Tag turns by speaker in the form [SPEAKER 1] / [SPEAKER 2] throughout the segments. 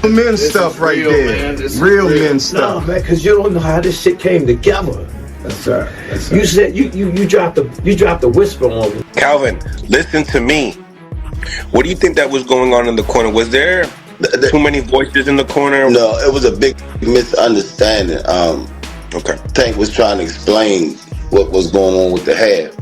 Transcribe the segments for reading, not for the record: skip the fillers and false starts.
[SPEAKER 1] Men stuff right there. Real men stuff.
[SPEAKER 2] No, man, because you don't know how this shit came together.
[SPEAKER 1] That's right. That's
[SPEAKER 2] You
[SPEAKER 1] right.
[SPEAKER 2] said you dropped the whisper on me.
[SPEAKER 3] Calvin, listen to me. What do you think that was going on in the corner? Was there too many voices in the corner?
[SPEAKER 4] No, it was a big misunderstanding.
[SPEAKER 3] Okay.
[SPEAKER 4] Tank was trying to explain what was going on with the half,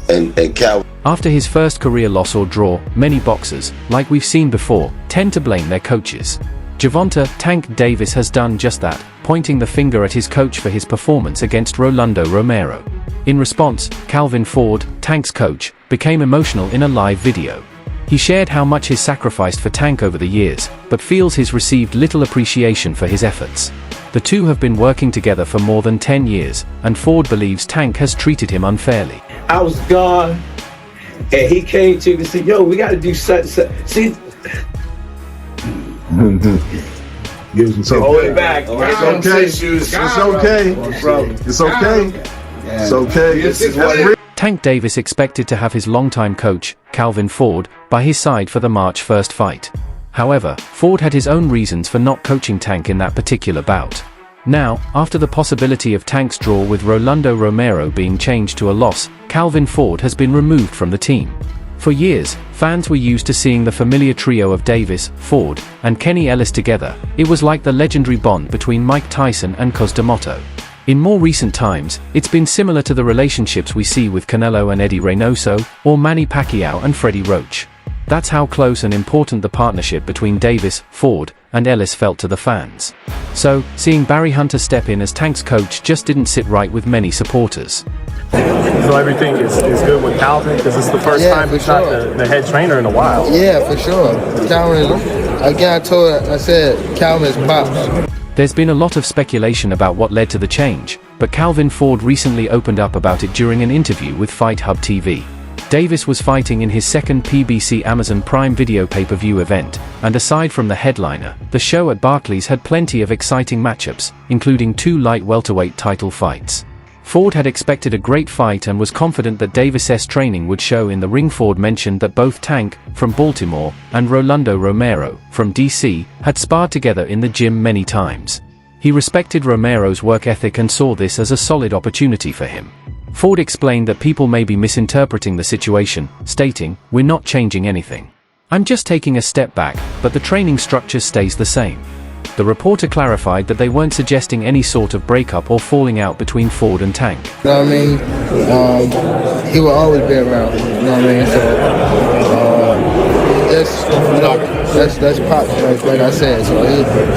[SPEAKER 4] and Calvin.
[SPEAKER 5] After his first career loss or draw, many boxers, like we've seen before, tend to blame their coaches. Gervonta "Tank" Davis has done just that, pointing the finger at his coach for his performance against Rolando Romero. In response, Calvin Ford, Tank's coach, became emotional in a live video. He shared how much he's sacrificed for Tank over the years, but feels he's received little appreciation for his efforts. The two have been working together for more than 10 years, and Ford believes Tank has treated him unfairly.
[SPEAKER 2] I was gone, and he came to me and said, "Yo, we got to do such." See,
[SPEAKER 1] It's okay.
[SPEAKER 2] hold it back.
[SPEAKER 1] It's okay. It's okay. It's okay. It's okay. It's
[SPEAKER 5] Tank Davis expected to have his longtime coach, Calvin Ford, by his side for the March 1st fight. However, Ford had his own reasons for not coaching Tank in that particular bout. Now, after the possibility of Tank's draw with Rolando Romero being changed to a loss, Calvin Ford has been removed from the team. For years, fans were used to seeing the familiar trio of Davis, Ford, and Kenny Ellis together. It was like the legendary bond between Mike Tyson and Cus D'Amato. In more recent times, it's been similar to the relationships we see with Canelo and Eddie Reynoso, or Manny Pacquiao and Freddie Roach. That's how close and important the partnership between Davis, Ford, and Ellis felt to the fans. So, seeing Barry Hunter step in as Tank's coach just didn't sit right with many supporters.
[SPEAKER 6] So everything is good with Calvin because it's the first time he's not the head trainer in a while.
[SPEAKER 7] Yeah, for sure. Calvin, again, I said Calvin's pops.
[SPEAKER 5] There's been a lot of speculation about what led to the change, but Calvin Ford recently opened up about it during an interview with Fight Hub TV. Davis was fighting in his second PBC Amazon Prime Video pay-per-view event, and aside from the headliner, the show at Barclays had plenty of exciting matchups, including 2 light welterweight title fights. Ford had expected a great fight and was confident that Davis's training would show in the ring. Ford mentioned that both Tank, from Baltimore, and Rolando Romero, from DC, had sparred together in the gym many times. He respected Romero's work ethic and saw this as a solid opportunity for him. Ford explained that people may be misinterpreting the situation, stating, "We're not changing anything. I'm just taking a step back, but the training structure stays the same." The reporter clarified that they weren't suggesting any sort of breakup or falling out between Ford and Tank.
[SPEAKER 7] You know what I mean? He will always be around. You know what I mean? So that's pop, like I said. So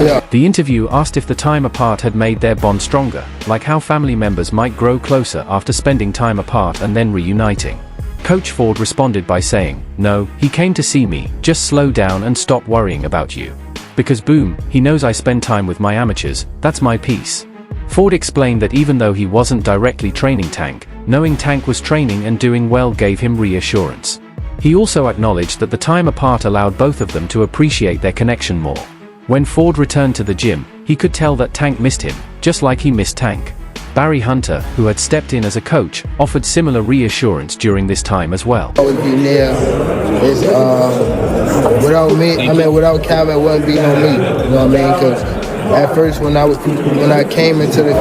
[SPEAKER 7] yeah.
[SPEAKER 5] The interview asked if the time apart had made their bond stronger, like how family members might grow closer after spending time apart and then reuniting. Coach Ford responded by saying, "No, he came to see me, just slow down and stop worrying about you. Because boom, he knows I spend time with my amateurs, that's my piece." Ford explained that even though he wasn't directly training Tank, knowing Tank was training and doing well gave him reassurance. He also acknowledged that the time apart allowed both of them to appreciate their connection more. When Ford returned to the gym, he could tell that Tank missed him, just like he missed Tank. Barry Hunter, who had stepped in as a coach, offered similar reassurance during this time as well.
[SPEAKER 7] I would be there. It's, without me, without Calvin, it wouldn't be no me. You know what I mean? Because at first, when I came into the...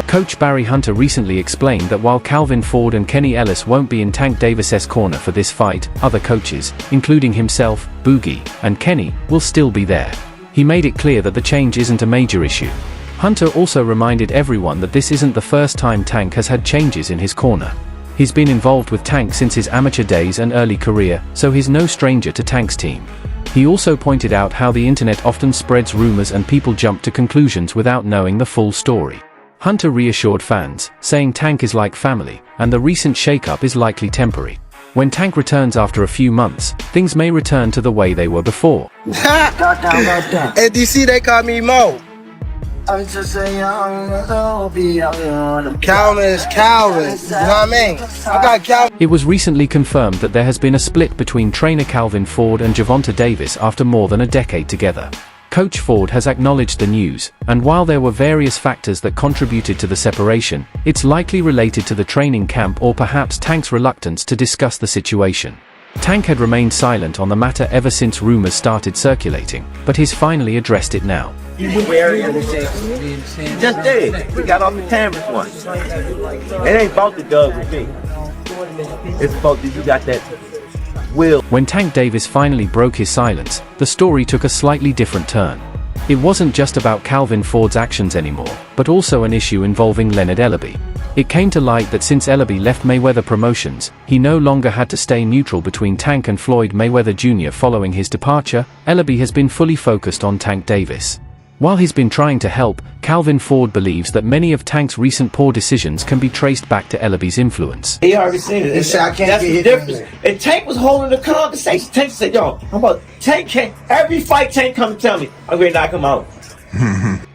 [SPEAKER 5] Coach Barry Hunter recently explained that while Calvin Ford and Kenny Ellis won't be in Tank Davis's corner for this fight, other coaches, including himself, Boogie, and Kenny, will still be there. He made it clear that the change isn't a major issue. Hunter also reminded everyone that this isn't the first time Tank has had changes in his corner. He's been involved with Tank since his amateur days and early career, so he's no stranger to Tank's team. He also pointed out how the internet often spreads rumors and people jump to conclusions without knowing the full story. Hunter reassured fans, saying Tank is like family, and the recent shakeup is likely temporary. When Tank returns after a few months, things may return to the way they were before.
[SPEAKER 7] At DC, they call me Mo.
[SPEAKER 8] I'm just a young
[SPEAKER 7] Calvin is Calvin. You know what I mean? I got Calvin.
[SPEAKER 5] It was recently confirmed that there has been a split between trainer Calvin Ford and Gervonta Davis after more than a decade together. Coach Ford has acknowledged the news, and while there were various factors that contributed to the separation, it's likely related to the training camp or perhaps Tank's reluctance to discuss the situation. Tank had remained silent on the matter ever since rumors started circulating, but he's finally addressed it now.
[SPEAKER 2] Just did. We got off the cameras once. It ain't about the dub with me. It's about that you got that will.
[SPEAKER 5] When Tank Davis finally broke his silence, the story took a slightly different turn. It wasn't just about Calvin Ford's actions anymore, but also an issue involving Leonard Ellerbe. It came to light that since Ellerbe left Mayweather Promotions, he no longer had to stay neutral between Tank and Floyd Mayweather Jr. Following his departure, Ellerbe has been fully focused on Tank Davis. While he's been trying to help, Calvin Ford believes that many of Tank's recent poor decisions can be traced back to Ellerbe's influence.
[SPEAKER 2] He already seen it. That's the difference. And Tank was holding the conversation. Tank said, yo, how about Tank can't, every fight Tank come and tell me, I'm going to knock him out.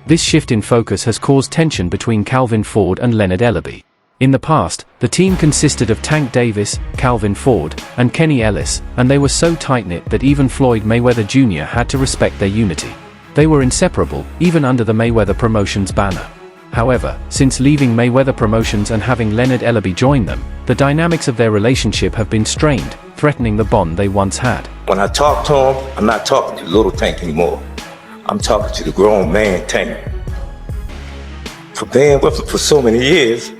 [SPEAKER 5] This shift in focus has caused tension between Calvin Ford and Leonard Ellerbe. In the past, the team consisted of Tank Davis, Calvin Ford, and Kenny Ellis, and they were so tight-knit that even Floyd Mayweather Jr. had to respect their unity. They were inseparable, even under the Mayweather Promotions banner. However, since leaving Mayweather Promotions and having Leonard Ellerbe join them, the dynamics of their relationship have been strained, threatening the bond they once had.
[SPEAKER 9] When I talk to him, I'm not talking to little Tank anymore. I'm talking to the grown man Tank. For being with him for so many years,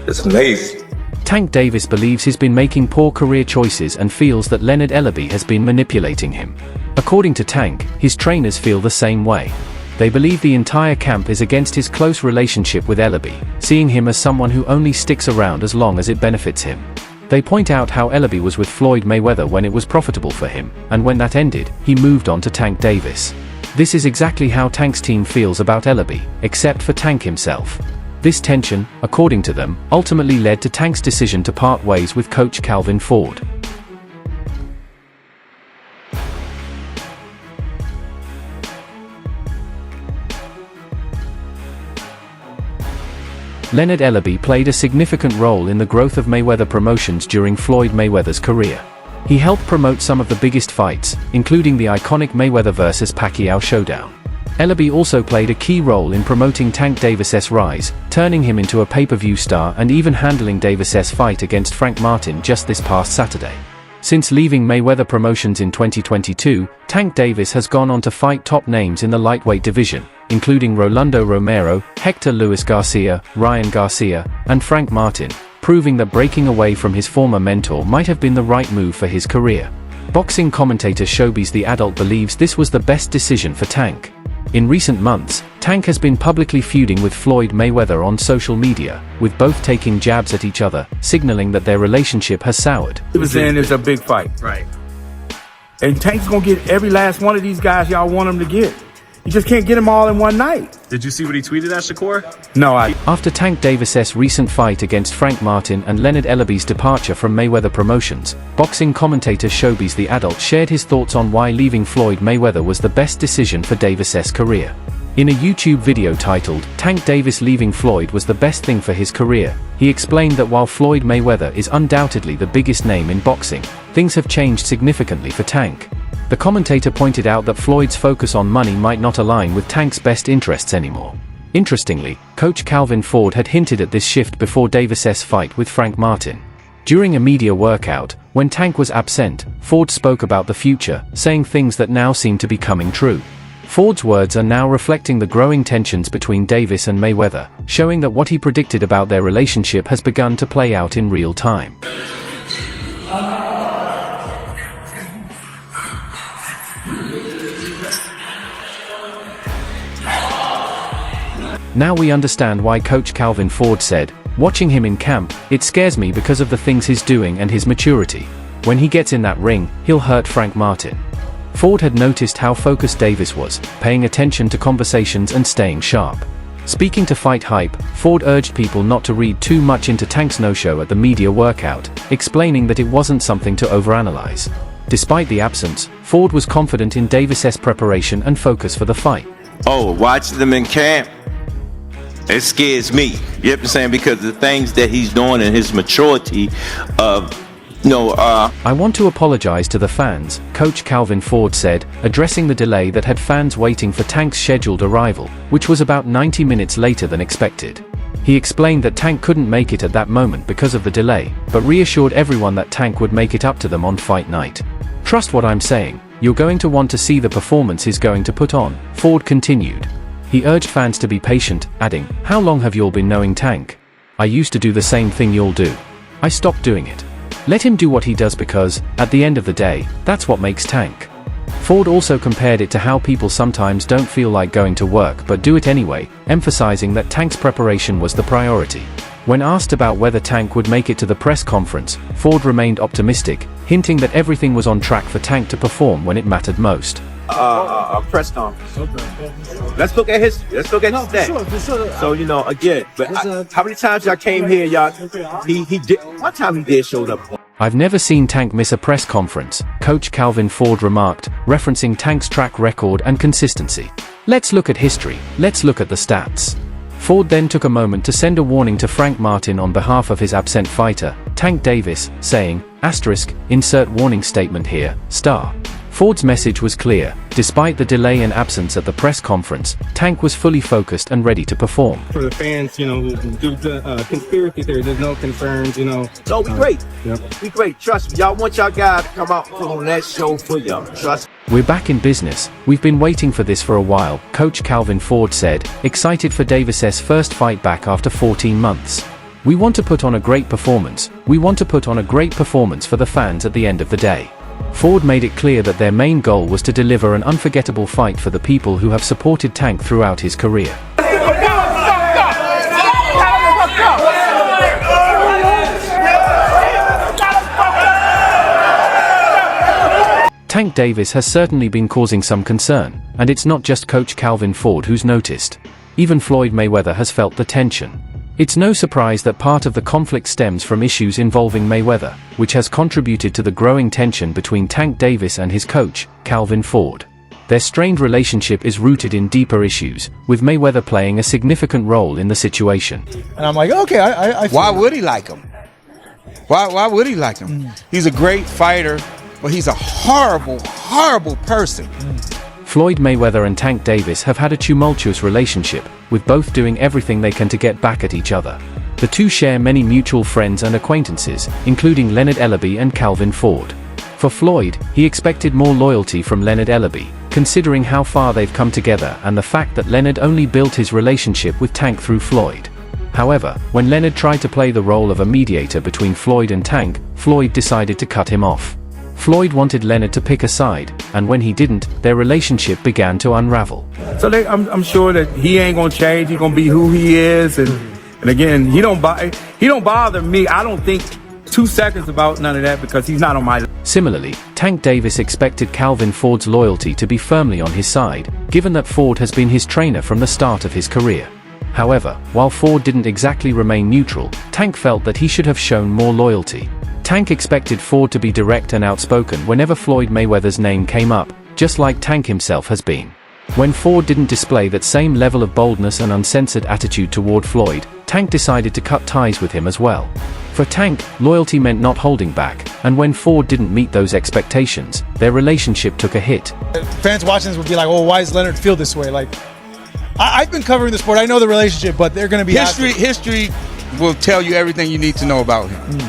[SPEAKER 9] it's amazing.
[SPEAKER 5] Tank Davis believes he's been making poor career choices and feels that Leonard Ellerbe has been manipulating him. According to Tank, his trainers feel the same way. They believe the entire camp is against his close relationship with Ellerbe, seeing him as someone who only sticks around as long as it benefits him. They point out how Ellerbe was with Floyd Mayweather when it was profitable for him, and when that ended, he moved on to Tank Davis. This is exactly how Tank's team feels about Ellerbe, except for Tank himself. This tension, according to them, ultimately led to Tank's decision to part ways with coach Calvin Ford. Leonard Ellerbe played a significant role in the growth of Mayweather Promotions during Floyd Mayweather's career. He helped promote some of the biggest fights, including the iconic Mayweather vs. Pacquiao showdown. Ellerbe also played a key role in promoting Tank Davis's rise, turning him into a pay-per-view star and even handling Davis's fight against Frank Martin just this past Saturday. Since leaving Mayweather Promotions in 2022, Tank Davis has gone on to fight top names in the lightweight division, including Rolando Romero, Hector Luis Garcia, Ryan Garcia, and Frank Martin, proving that breaking away from his former mentor might have been the right move for his career. Boxing commentator Showbiz the Adult believes this was the best decision for Tank. In recent months, Tank has been publicly feuding with Floyd Mayweather on social media, with both taking jabs at each other, signaling that their relationship has soured.
[SPEAKER 10] He was saying it's a big fight.
[SPEAKER 6] Right.
[SPEAKER 10] And Tank's gonna get every last one of these guys y'all want him to get. You just can't get them all in one night.
[SPEAKER 6] Did you see what he tweeted at Shakur?
[SPEAKER 10] No,
[SPEAKER 5] After Tank Davis's recent fight against Frank Martin and Leonard Ellerbe's departure from Mayweather Promotions, boxing commentator Showbiz the Adult shared his thoughts on why leaving Floyd Mayweather was the best decision for Davis's career. In a YouTube video titled, "Tank Davis Leaving Floyd Was the Best Thing for His Career," he explained that while Floyd Mayweather is undoubtedly the biggest name in boxing, things have changed significantly for Tank. The commentator pointed out that Floyd's focus on money might not align with Tank's best interests anymore. Interestingly, coach Calvin Ford had hinted at this shift before Davis's fight with Frank Martin. During a media workout, when Tank was absent, Ford spoke about the future, saying things that now seem to be coming true. Ford's words are now reflecting the growing tensions between Davis and Mayweather, showing that what he predicted about their relationship has begun to play out in real time. Now we understand why coach Calvin Ford said, "Watching him in camp, it scares me because of the things he's doing and his maturity. When he gets in that ring, he'll hurt Frank Martin." Ford had noticed how focused Davis was, paying attention to conversations and staying sharp. Speaking to Fight Hype, Ford urged people not to read too much into Tank's no-show at the media workout, explaining that it wasn't something to overanalyze. Despite the absence, Ford was confident in Davis's preparation and focus for the fight.
[SPEAKER 9] Oh, watching them in camp, it scares me. You know what I'm saying? Because the things that he's doing and his maturity of,
[SPEAKER 5] I want to apologize to the fans, coach Calvin Ford said, addressing the delay that had fans waiting for Tank's scheduled arrival, which was about 90 minutes later than expected. He explained that Tank couldn't make it at that moment because of the delay, but reassured everyone that Tank would make it up to them on fight night. "Trust what I'm saying, you're going to want to see the performance he's going to put on," Ford continued. He urged fans to be patient, adding, "How long have y'all been knowing Tank? I used to do the same thing y'all do. I stopped doing it. Let him do what he does because, at the end of the day, that's what makes Tank." Ford also compared it to how people sometimes don't feel like going to work but do it anyway, emphasizing that Tank's preparation was the priority. When asked about whether Tank would make it to the press conference, Ford remained optimistic, hinting that everything was on track for Tank to perform when it mattered most.
[SPEAKER 11] Press conference. Let's look at history. Let's look at his stats. So, again, but how many times y'all came here, y'all, he did, one time he did showed up.
[SPEAKER 5] "I've never seen Tank miss a press conference," Coach Calvin Ford remarked, referencing Tank's track record and consistency. "Let's look at history, let's look at the stats." Ford then took a moment to send a warning to Frank Martin on behalf of his absent fighter, Tank Davis, saying, "insert warning statement here, star." Ford's message was clear. Despite the delay and absence at the press conference, Tank was fully focused and ready to perform.
[SPEAKER 6] For the fans, who do the conspiracy theory, there's no concerns,
[SPEAKER 11] So we great. Yep. We great. Trust me. Y'all want y'all guys to come out and put on that show for y'all. Trust me.
[SPEAKER 5] "We're back in business. We've been waiting for this for a while," Coach Calvin Ford said, excited for Davis's first fight back after 14 months. "We want to put on a great performance. We want to put on a great performance for the fans at the end of the day." Ford made it clear that their main goal was to deliver an unforgettable fight for the people who have supported Tank throughout his career. Tank Davis has certainly been causing some concern, and it's not just Coach Calvin Ford who's noticed. Even Floyd Mayweather has felt the tension. It's no surprise that part of the conflict stems from issues involving Mayweather, which has contributed to the growing tension between Tank Davis and his coach, Calvin Ford. Their strained relationship is rooted in deeper issues, with Mayweather playing a significant role in the situation.
[SPEAKER 12] And I'm like, okay, I why would he like him? Why would he like him? He's a great fighter, but he's a horrible, horrible person.
[SPEAKER 5] Floyd Mayweather and Tank Davis have had a tumultuous relationship, with both doing everything they can to get back at each other. The two share many mutual friends and acquaintances, including Leonard Ellerbe and Calvin Ford. For Floyd, he expected more loyalty from Leonard Ellerbe, considering how far they've come together and the fact that Leonard only built his relationship with Tank through Floyd. However, when Leonard tried to play the role of a mediator between Floyd and Tank, Floyd decided to cut him off. Floyd wanted Leonard to pick a side, and when he didn't, their relationship began to unravel.
[SPEAKER 10] So I'm sure that he ain't gonna change. He's gonna be who he is, and again, he don't bother me. I don't think 2 seconds about none of that because he's not on my.
[SPEAKER 5] Similarly, Tank Davis expected Calvin Ford's loyalty to be firmly on his side, given that Ford has been his trainer from the start of his career. However, while Ford didn't exactly remain neutral, Tank felt that he should have shown more loyalty. Tank expected Ford to be direct and outspoken whenever Floyd Mayweather's name came up, just like Tank himself has been. When Ford didn't display that same level of boldness and uncensored attitude toward Floyd, Tank decided to cut ties with him as well. For Tank, loyalty meant not holding back, and when Ford didn't meet those expectations, their relationship took a hit.
[SPEAKER 12] Fans watching this would be like, oh, why does Leonard feel this way? Like, I've been covering the sport. I know the relationship, but they're going to be history will tell you everything you need to know about him.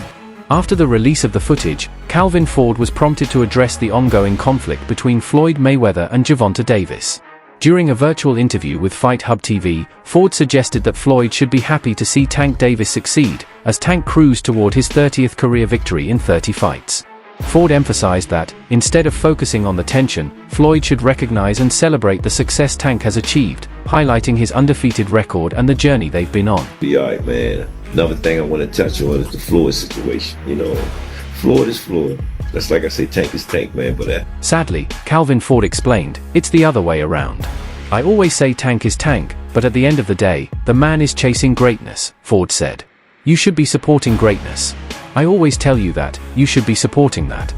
[SPEAKER 5] After the release of the footage, Calvin Ford was prompted to address the ongoing conflict between Floyd Mayweather and Gervonta Davis. During a virtual interview with Fight Hub TV, Ford suggested that Floyd should be happy to see Tank Davis succeed, as Tank cruised toward his 30th career victory in 30 fights. Ford emphasized that, instead of focusing on the tension, Floyd should recognize and celebrate the success Tank has achieved, highlighting his undefeated record and the journey they've been on.
[SPEAKER 13] Be all right, man. Another thing I want to touch on is the Floyd situation. Floyd is Floyd. That's like I say, Tank is Tank, man. But
[SPEAKER 5] sadly, Calvin Ford explained, it's the other way around. I always say Tank is Tank, but at the end of the day, the man is chasing greatness, Ford said. You should be supporting greatness. I always tell you that, you should be supporting that.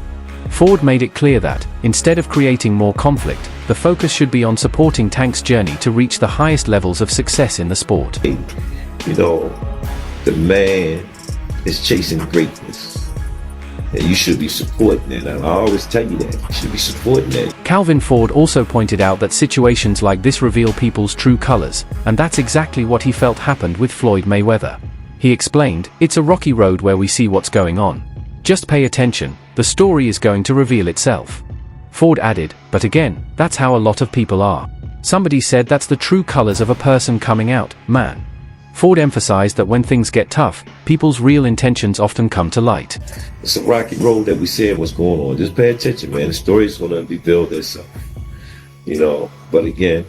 [SPEAKER 5] Ford made it clear that, instead of creating more conflict, the focus should be on supporting Tank's journey to reach the highest levels of success in the sport.
[SPEAKER 13] The man is chasing greatness. And you should be supporting it. And I always tell you that. You should be supporting it.
[SPEAKER 5] Calvin Ford also pointed out that situations like this reveal people's true colors, and that's exactly what he felt happened with Floyd Mayweather. He explained, "It's a rocky road where we see what's going on. Just pay attention, the story is going to reveal itself." Ford added, "But again, that's how a lot of people are. Somebody said that's the true colors of a person coming out, man." Ford emphasized that when things get tough, people's real intentions often come to light.
[SPEAKER 13] It's a rocky road that we said what's going on. Just pay attention, man. The story's going to reveal itself. But again,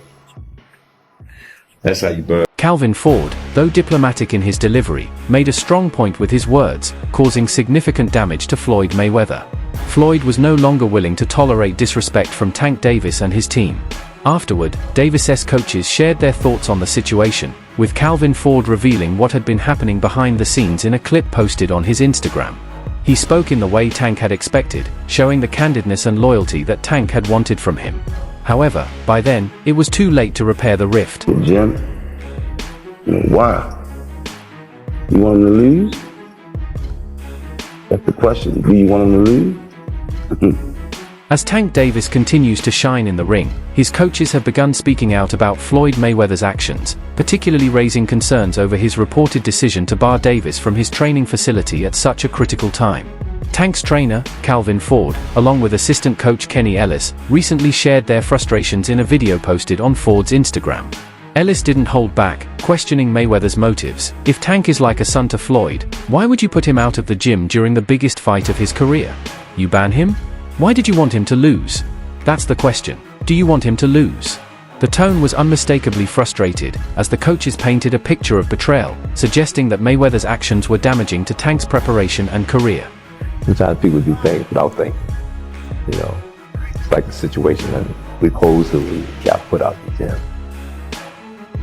[SPEAKER 13] that's how you burn.
[SPEAKER 5] Calvin Ford, though diplomatic in his delivery, made a strong point with his words, causing significant damage to Floyd Mayweather. Floyd was no longer willing to tolerate disrespect from Tank Davis and his team. Afterward, Davis's coaches shared their thoughts on the situation, with Calvin Ford revealing what had been happening behind the scenes in a clip posted on his Instagram. He spoke in the way Tank had expected, showing the candidness and loyalty that Tank had wanted from him. However, by then, it was too late to repair the rift.
[SPEAKER 14] Jim, why? You want him to lose? That's the question. Do you want him to lose?
[SPEAKER 5] As Tank Davis continues to shine in the ring, his coaches have begun speaking out about Floyd Mayweather's actions, particularly raising concerns over his reported decision to bar Davis from his training facility at such a critical time. Tank's trainer, Calvin Ford, along with assistant coach Kenny Ellis, recently shared their frustrations in a video posted on Ford's Instagram. Ellis didn't hold back, questioning Mayweather's motives. "If Tank is like a son to Floyd, why would you put him out of the gym during the biggest fight of his career? You ban him? Why did you want him to lose? That's the question. Do you want him to lose?" The tone was unmistakably frustrated, as the coaches painted a picture of betrayal, suggesting that Mayweather's actions were damaging to Tank's preparation and career.
[SPEAKER 9] Sometimes people do things without thinking. It's like the situation that we posed that we got put out the gym.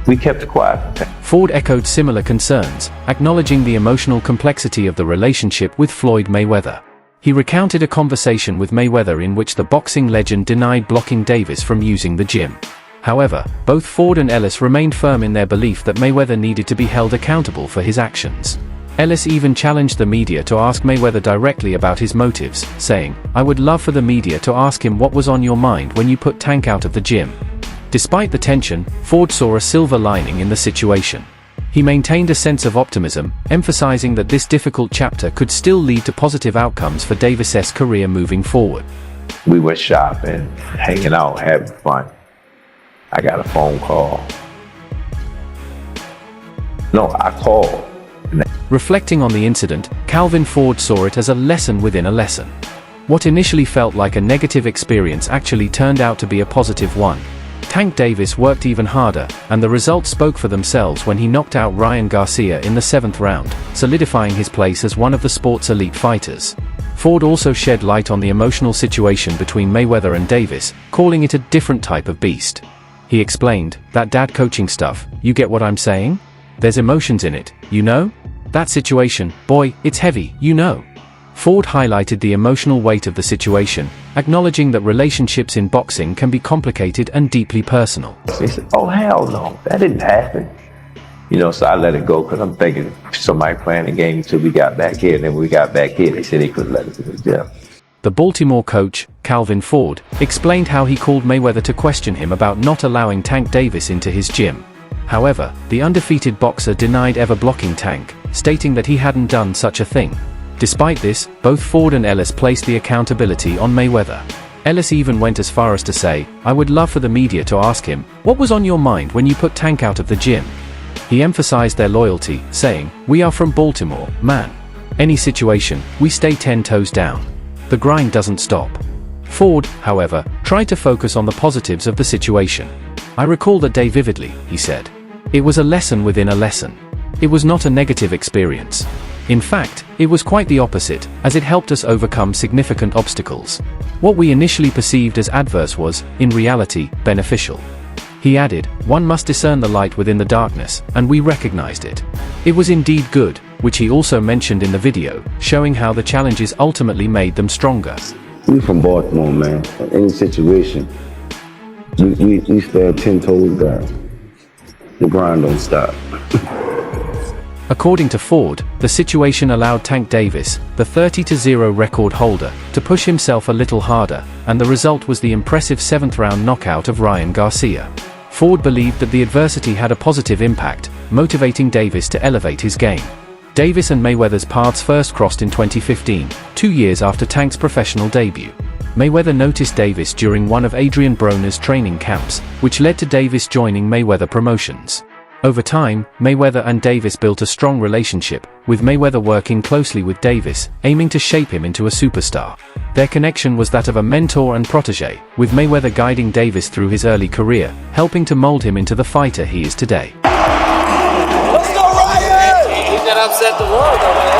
[SPEAKER 9] We kept quiet.
[SPEAKER 5] Ford echoed similar concerns, acknowledging the emotional complexity of the relationship with Floyd Mayweather. He recounted a conversation with Mayweather in which the boxing legend denied blocking Davis from using the gym. However, both Ford and Ellis remained firm in their belief that Mayweather needed to be held accountable for his actions. Ellis even challenged the media to ask Mayweather directly about his motives, saying, "I would love for the media to ask him what was on your mind when you put Tank out of the gym." Despite the tension, Ford saw a silver lining in the situation. He maintained a sense of optimism, emphasizing that this difficult chapter could still lead to positive outcomes for Davis's career moving forward.
[SPEAKER 9] We were shopping, hanging out, having fun. I got a phone call. No, I called.
[SPEAKER 5] Reflecting on the incident, Calvin Ford saw it as a lesson within a lesson. What initially felt like a negative experience actually turned out to be a positive one. Tank Davis worked even harder, and the results spoke for themselves when he knocked out Ryan Garcia in the 7th round, solidifying his place as one of the sport's elite fighters. Ford also shed light on the emotional situation between Mayweather and Davis, calling it a different type of beast. He explained, "That dad coaching stuff, you get what I'm saying? There's emotions in it, you know? That situation, boy, it's heavy, you know." Ford highlighted the emotional weight of the situation, acknowledging that relationships in boxing can be complicated and deeply personal.
[SPEAKER 9] He said, "Oh, hell no, that didn't happen." So I let it go because I'm thinking somebody playing the game until we got back here. And then when we got back here, they said they couldn't let us in the gym.
[SPEAKER 5] The Baltimore coach, Calvin Ford, explained how he called Mayweather to question him about not allowing Tank Davis into his gym. However, the undefeated boxer denied ever blocking Tank, stating that he hadn't done such a thing. Despite this, both Ford and Ellis placed the accountability on Mayweather. Ellis even went as far as to say, "I would love for the media to ask him, what was on your mind when you put Tank out of the gym?" He emphasized their loyalty, saying, "We are from Baltimore, man. Any situation, we stay 10 toes down. The grind doesn't stop." Ford, however, tried to focus on the positives of the situation. "I recall that day vividly," he said. "It was a lesson within a lesson. It was not a negative experience. In fact, it was quite the opposite, as it helped us overcome significant obstacles. What we initially perceived as adverse was, in reality, beneficial." He added, "One must discern the light within the darkness, and we recognized it. It was indeed good," which he also mentioned in the video, showing how the challenges ultimately made them stronger.
[SPEAKER 14] We from Baltimore, man. In any situation, we stand 10 toes down. The grind don't stop.
[SPEAKER 5] According to Ford, the situation allowed Tank Davis, the 30-0 record holder, to push himself a little harder, and the result was the impressive 7th-round knockout of Ryan Garcia. Ford believed that the adversity had a positive impact, motivating Davis to elevate his game. Davis and Mayweather's paths first crossed in 2015, 2 years after Tank's professional debut. Mayweather noticed Davis during one of Adrian Broner's training camps, which led to Davis joining Mayweather Promotions. Over time, Mayweather and Davis built a strong relationship, with Mayweather working closely with Davis, aiming to shape him into a superstar. Their connection was that of a mentor and protege, with Mayweather guiding Davis through his early career, helping to mold him into the fighter he is today.
[SPEAKER 15] Let's go, Ryan! He can upset the world, though, man.